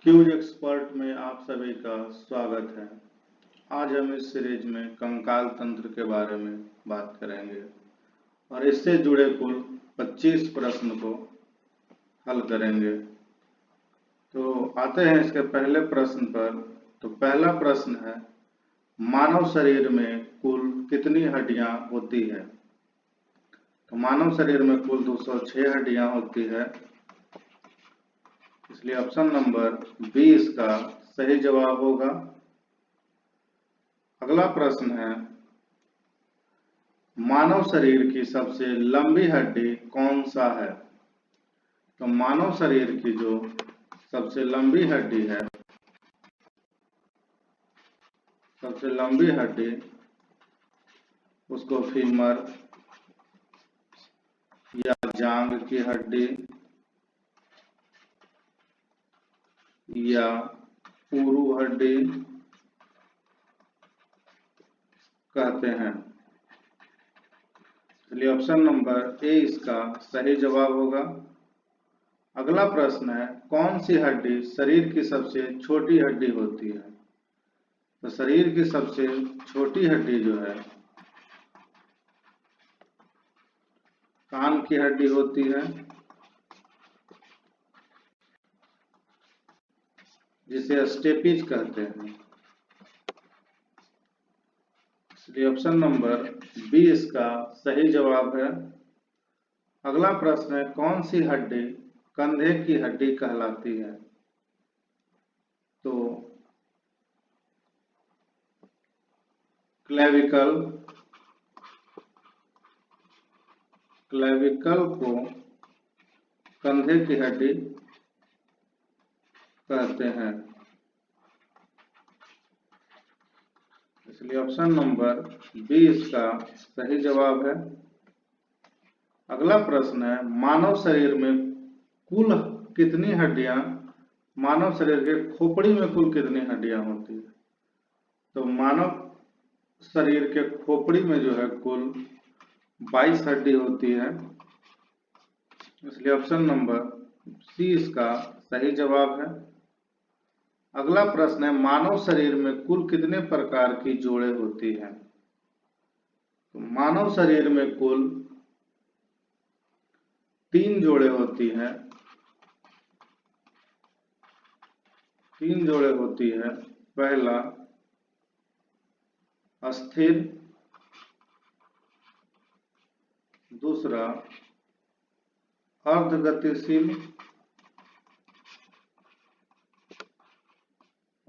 Cues expert में आप सभी का स्वागत है। आज हम इस सीरीज में कंकाल तंत्र के बारे में बात करेंगे और इससे जुड़े कुल 25 प्रश्न को हल करेंगे। तो आते हैं इसके पहले प्रश्न पर। तो पहला प्रश्न है, मानव शरीर में कुल कितनी हड्डियां होती है? तो मानव शरीर में कुल 206 हड्डियां होती है, इसलिए ऑप्शन नंबर बी इसका सही जवाब होगा। अगला प्रश्न है, मानव शरीर की सबसे लंबी हड्डी कौन सा है? तो मानव शरीर की जो सबसे लंबी हड्डी है, सबसे लंबी हड्डी उसको फीमर या जांग की हड्डी या पुरू हड्डी कहते हैं, इसलिए ऑप्शन नंबर ए इसका सही जवाब होगा। अगला प्रश्न है, कौन सी हड्डी शरीर की सबसे छोटी हड्डी होती है? तो शरीर की सबसे छोटी हड्डी जो है कान की हड्डी होती है, जिसे स्टेपिज कहते हैं, इसलिए ऑप्शन नंबर बी इसका सही जवाब है। अगला प्रश्न है, कौन सी हड्डी कंधे की हड्डी कहलाती है? तो क्लेविकल को कंधे की हड्डी कहते हैं, इसलिए ऑप्शन नंबर बी इसका सही जवाब है। अगला प्रश्न है, मानव शरीर में कुल कितनी हड्डियां, मानव शरीर के खोपड़ी में कुल कितनी हड्डियां होती है? तो मानव शरीर के खोपड़ी में जो है कुल 22 हड्डी होती है, इसलिए ऑप्शन नंबर सी इसका सही जवाब है। अगला प्रश्न है, मानव शरीर में कुल कितने प्रकार की जोड़ें होती हैं? तो मानव शरीर में कुल 3 जोड़ें होती हैं, 3 जोड़ें होती है। पहला अस्थिर, दूसरा अर्ध गतिशील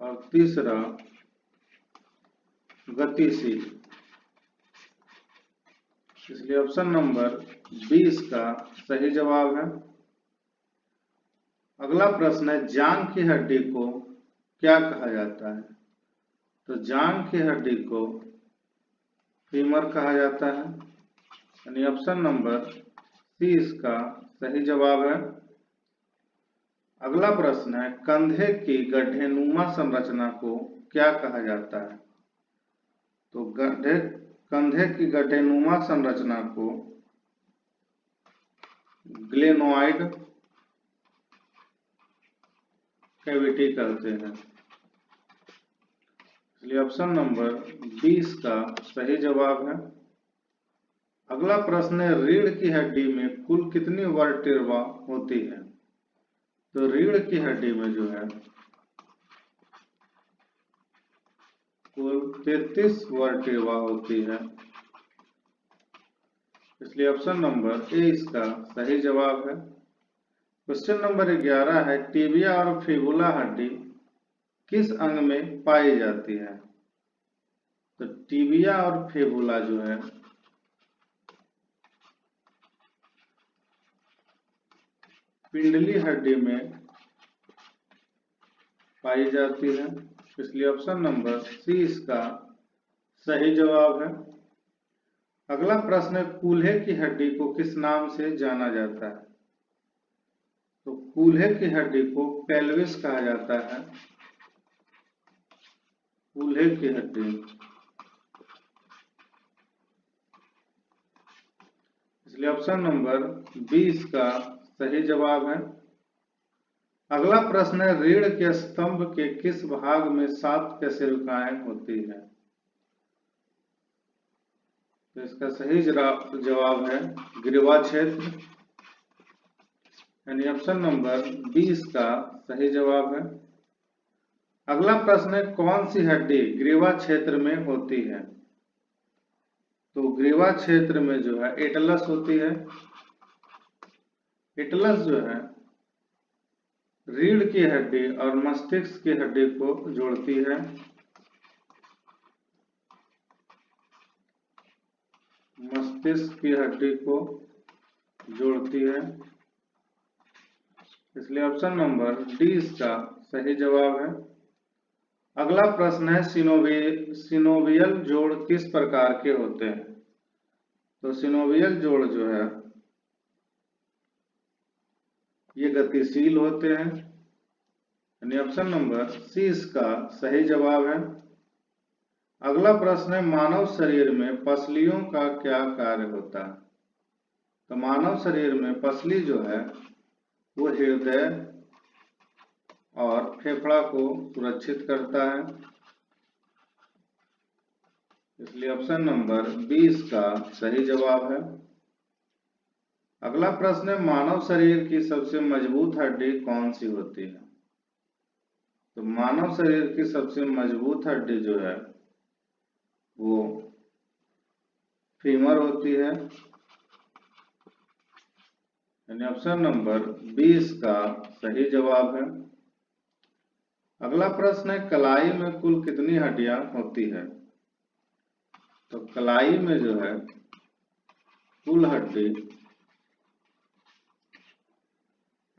और तीसरा गतिशील, इसलिए ऑप्शन नंबर बी इसका सही जवाब है। अगला प्रश्न है, जांघ की हड्डी को क्या कहा जाता है? तो जांघ की हड्डी को फीमर कहा जाता है, यानी ऑप्शन नंबर सी इसका सही जवाब है। अगला प्रश्न है, कंधे की गड्ढेनुमा संरचना को क्या कहा जाता है? तो कंधे की गड्ढेनुमा संरचना को ग्लेनोइड कैविटी कहते हैं, इसलिए ऑप्शन नंबर 20 का सही जवाब है। अगला प्रश्न है, रीढ़ की हड्डी में कुल कितनी वर्टेब्रा होती है? तो रीढ़ की हड्डी में जो है कुल 33 वर्टेब्रा होती है, इसलिए ऑप्शन नंबर ए इसका सही जवाब है। क्वेश्चन नंबर 11 है, टिबिया और फिबुला हड्डी किस अंग में पाई जाती है? तो टिबिया और फिबुला जो है पिंडली हड्डी में पाई जाती है, इसलिए ऑप्शन नंबर सी इसका सही जवाब है। अगला प्रश्न है, कूल्हे की हड्डी को किस नाम से जाना जाता है? तो कूल्हे की हड्डी को पेल्विस कहा जाता है, कूल्हे की हड्डी, इसलिए ऑप्शन नंबर 20 का सही जवाब है। अगला प्रश्न है, रीढ़ के स्तंभ के किस भाग में 7 कशेरुकाएं होती है? तो इसका सही जवाब है ग्रीवा क्षेत्र, यानी ऑप्शन नंबर 20 का सही जवाब है। अगला प्रश्न है, कौन सी हड्डी ग्रीवा क्षेत्र में होती है? तो ग्रीवा क्षेत्र में जो है एटलस होती है। एटलस जो है रीढ़ की हड्डी और मस्तिष्क की हड्डी को जोड़ती है। मस्तिष्क की हड्डी को जोड़ती है, इसलिए ऑप्शन नंबर डी इसका सही जवाब है। अगला प्रश्न है, सिनोवियल जोड़ किस प्रकार के होते हैं? तो सिनोवियल जोड़ जो है ये गतिशील होते हैं, यानी ऑप्शन नंबर सी इसका सही जवाब है। अगला प्रश्न है, मानव शरीर में पसलियों का क्या कार्य होता है? तो मानव शरीर में पसली जो है वो हृदय और फेफड़ा को सुरक्षित करता है, इसलिए ऑप्शन नंबर 20 का सही जवाब है। अगला प्रश्न है, मानव शरीर की सबसे मजबूत हड्डी कौन सी होती है? तो मानव शरीर की सबसे मजबूत हड्डी जो है वो फीमर होती है, यानी ऑप्शन नंबर 20 का सही जवाब है। अगला प्रश्न है, कलाई में कुल कितनी हड्डियां होती है? तो कलाई में जो है कुल हड्डी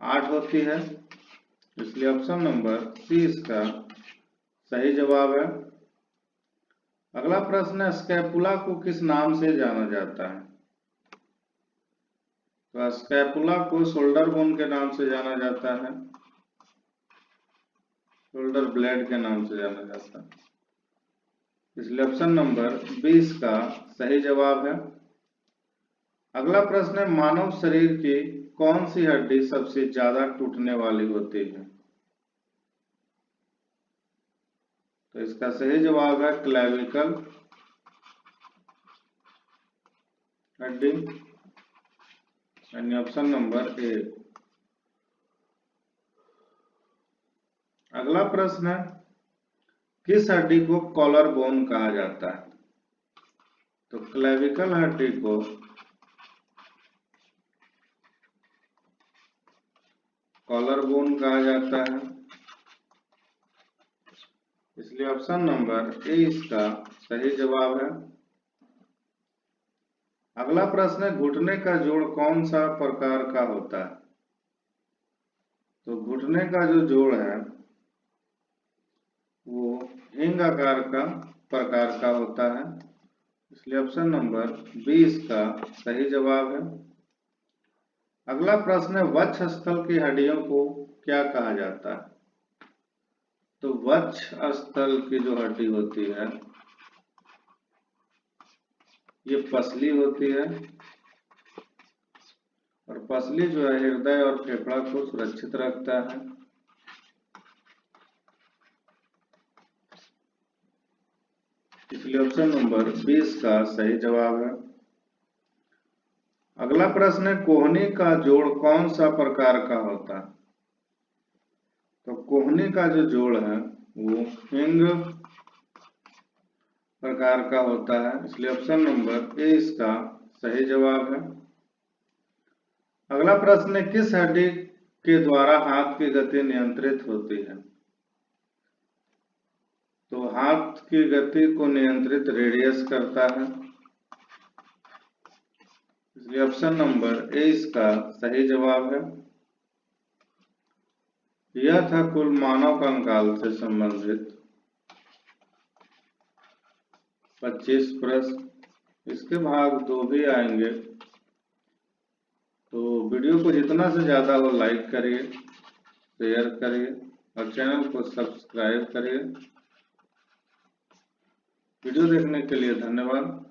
8 होती है, इसलिए ऑप्शन नंबर सी इसका सही जवाब है। अगला प्रश्न है, स्कैपुला को किस नाम से जाना जाता है? तो स्कैपुला को शोल्डर बोन के नाम से जाना जाता है, शोल्डर ब्लेड के नाम से जाना जाता है, इसलिए ऑप्शन नंबर 20 का सही जवाब है। अगला प्रश्न है, मानव शरीर की कौन सी हड्डी सबसे ज्यादा टूटने वाली होती है? तो इसका सही जवाब है क्लेविकल हड्डी, यानी ऑप्शन नंबर ए। अगला प्रश्न है, किस हड्डी को कॉलर बोन कहा जाता है? तो क्लेविकल हड्डी को कॉलर बोन कहा जाता है, इसलिए ऑप्शन नंबर ए इसका सही जवाब है। अगला प्रश्न है, घुटने का जोड़ कौन सा प्रकार का होता है? तो घुटने का जो जोड़ है वो हिंग आकार का प्रकार का होता है, इसलिए ऑप्शन नंबर 20 का सही जवाब है। अगला प्रश्न है, वक्ष स्थल की हड्डियों को क्या कहा जाता है? तो वक्ष स्थल की जो हड्डी होती है ये पसली होती है, और पसली जो है हृदय और फेफड़ा को सुरक्षित रखता है, इसलिए ऑप्शन नंबर 20 का सही जवाब है। अगला प्रश्न है, कोहनी का जोड़ कौन सा प्रकार का होता है? तो कोहनी का जो जोड़ है वो हिंग प्रकार का होता है, इसलिए ऑप्शन नंबर ए इसका सही जवाब है। अगला प्रश्न है, किस हड्डी के द्वारा हाथ की गति नियंत्रित होती है? तो हाथ की गति को नियंत्रित रेडियस करता है, इसलिए ऑप्शन नंबर ए इसका सही जवाब है। यह था कुल मानव कंकाल से संबंधित 25 प्रश्न। इसके भाग 2 भी आएंगे, तो वीडियो को जितना से ज्यादा हो लाइक करिए, शेयर करिए और चैनल को सब्सक्राइब करिए। वीडियो देखने के लिए धन्यवाद।